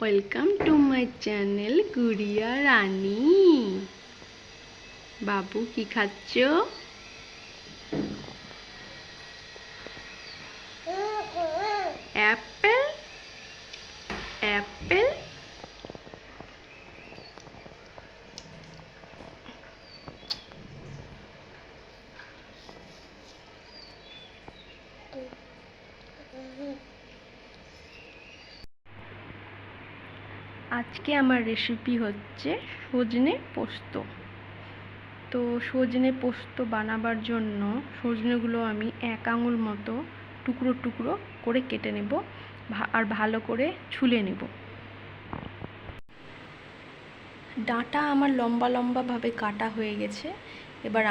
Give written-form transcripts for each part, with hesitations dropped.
Welcome to my channel গুড়িয়া রানী। বাবু কি খাচ্ছ? Apple Apple. আজকে আমার রেসিপি হচ্ছে সজনে পোস্ত। তো সজনে পোস্ত বানাবার জন্য সজনেগুলো আমি 1 আঙুল মতো টুকরো টুকরো করে কেটে নেব আর ভালো করে ছুলে নেব। ডাঁটা আমার লম্বা লম্বাভাবে কাটা হয়ে গেছে। এবার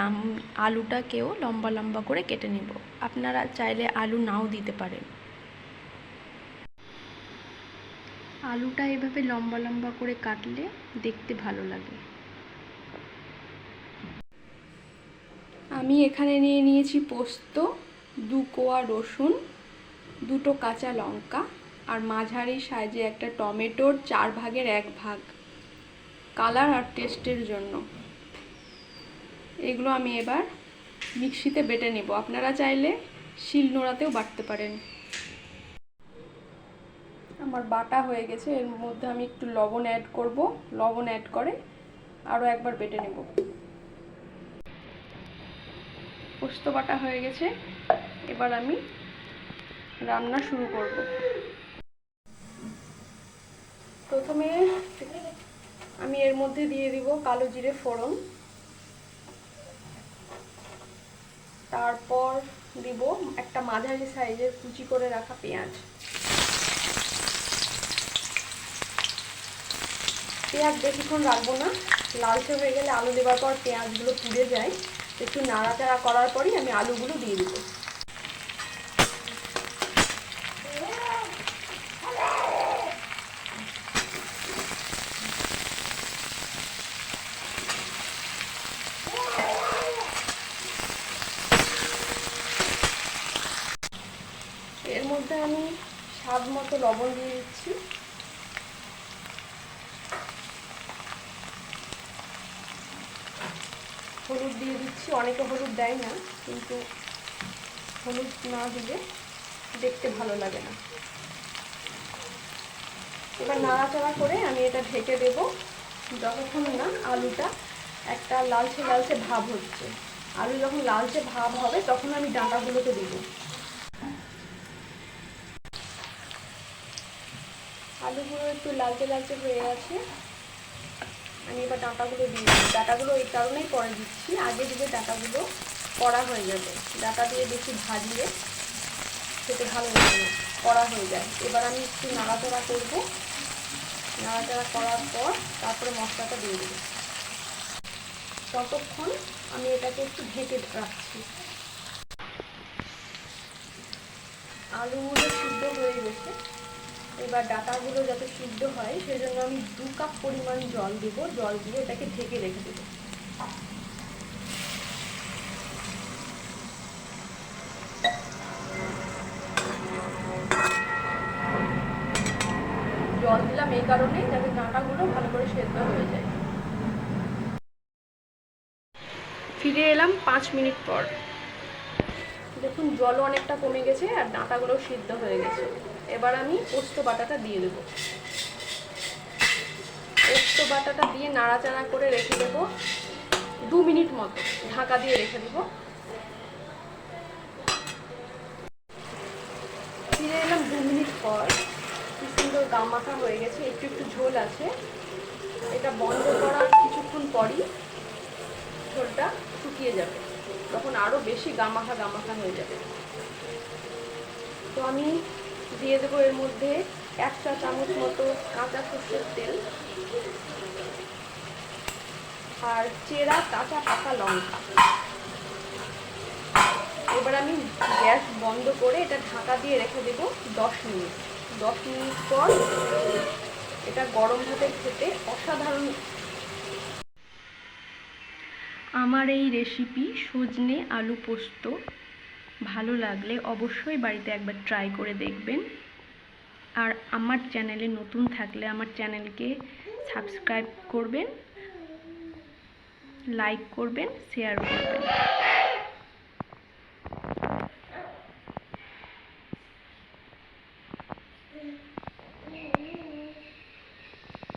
আলুটাকেও লম্বা লম্বা করে কেটে নেব। আপনারা চাইলে আলু নাও দিতে পারেন। আলুটা এভাবে লম্বা লম্বা করে কাটলে দেখতে ভালো লাগে। আমি এখানে নিয়ে নিয়েছি পোস্ত, 2 কোয়া রসুন, 2টো কাঁচা লঙ্কা আর মাঝারি সাইজে একটা টমেটোর 4 ভাগের 1 ভাগ, কালার আর টেস্টের জন্য। এগুলো আমি এবার মিক্সিতে বেটে নেব। আপনারা চাইলে শিলনোড়াতেও বাটতে পারেন। আমার বাটা হয়ে গেছে। এর মধ্যে আমি একটু লবণ অ্যাড করব। লবণ অ্যাড করে আরও একবার বেটে নেব। পোস্ত বাটা হয়ে গেছে। এবার আমি রান্না শুরু করব। প্রথমে আমি এর মধ্যে দিয়ে দিব কালো জিরে ফোড়ন, তারপর দিব একটা মাঝারি সাইজের কুচি করে রাখা পেঁয়াজ। পেঁয়াজ বেশিক্ষণ রাখবো না, লালচে হয়ে গেলে আলু দেওয়ার পর পেঁয়াজগুলো পুড়ে যায়। একটু নাড়াচাড়া করার পরই আমি আলুগুলো দিয়ে দিব। এর মধ্যে আমি স্বাদ মতো লবণ দিয়ে দিচ্ছি। হলুদ দিয়ে দিচ্ছি। অনেকে হলুদ দেয় না, কিন্তু হলুদ না দিলে দেখতে ভালো লাগে না। এবার নাড়াচাড়া করে আমি এটা ঢেকে দেব যতক্ষণ না আলুটা একটা লালচে লালচে ভাব হচ্ছে। আলু যখন লালচে ভাব হবে তখন আমি ডাঁটাগুলোকে দেব। আলুগুলো একটু লালচে লালচে হয়ে গেছে। আমি এবার ডাঁটাগুলো দিয়ে দিই। ডাঁটাগুলো এই কারণেই পরে দিচ্ছি, আগে দিলে ডাঁটাগুলো কড়া হয়ে যাবে। ডাঁটা দিয়ে বেশি ভাজলে খেতে ভালো লাগে না, কড়া হয়ে যায়। এবার আমি একটু নাড়াচাড়া করব। নাড়াচাড়া করার পর তারপরে মশলাটা দিয়ে দেবো। ততক্ষণ আমি এটাকে একটু ঢেকে রাখছি। আলুগুলো সিদ্ধ হয়ে গেছে। এবার ডাঁটাগুলো যাতে সিদ্ধ হয় সেজন্য আমি 2 কাপ পরিমাণ জল দেবো। জল দিয়ে এটাকে ঢেকে রেখে দেবো। জল দিলাম এই কারণে যাতে ডাঁটাগুলো ভালো করে সেদ্ধ হয়ে যায়। ফিরে এলাম 5 মিনিট পর। দেখুন জলও অনেকটা কমে গেছে আর ডাঁটাগুলো সিদ্ধ হয়ে গেছে। এবার আমি পোস্ত বাটাটা দিয়ে দেবো। পোস্ত বাটাটা দিয়ে নাড়াচাড়া করে রেখে দেবো 2 মিনিট মতো, ঢাকা দিয়ে রেখে দেবো। ফিরে এলাম 2 মিনিট পর। কি সুন্দর গামাখা হয়ে গেছে, একটু একটু ঝোল আছে। এটা বন্ধ করার কিছুক্ষণ পরই ঝোলটা শুকিয়ে যাবে, তখন আরও বেশি গামাখা গামাখা হয়ে যাবে। তো আমি দিয়ে দেবো এর মধ্যে 1 চা চামচ মতো কাঁচা সর্ষের তেল আর চেরা কাঁচা পাকা লঙ্কা। এবার আমি গ্যাস বন্ধ করে এটা ঢাকা দিয়ে রেখে দেবো 10 মিনিট। 10 মিনিট পর এটা গরম ভাতে খেতে অসাধারণ। আমার এই রেসিপি সজনে আলু পোস্ত ভালো লাগলে অবশ্যই বাড়িতে একবার ট্রাই করে দেখবেন। আর আমার চ্যানেলে নতুন থাকলে আমার চ্যানেলকে সাবস্ক্রাইব করবেন, লাইক করবেন, শেয়ার করবেন।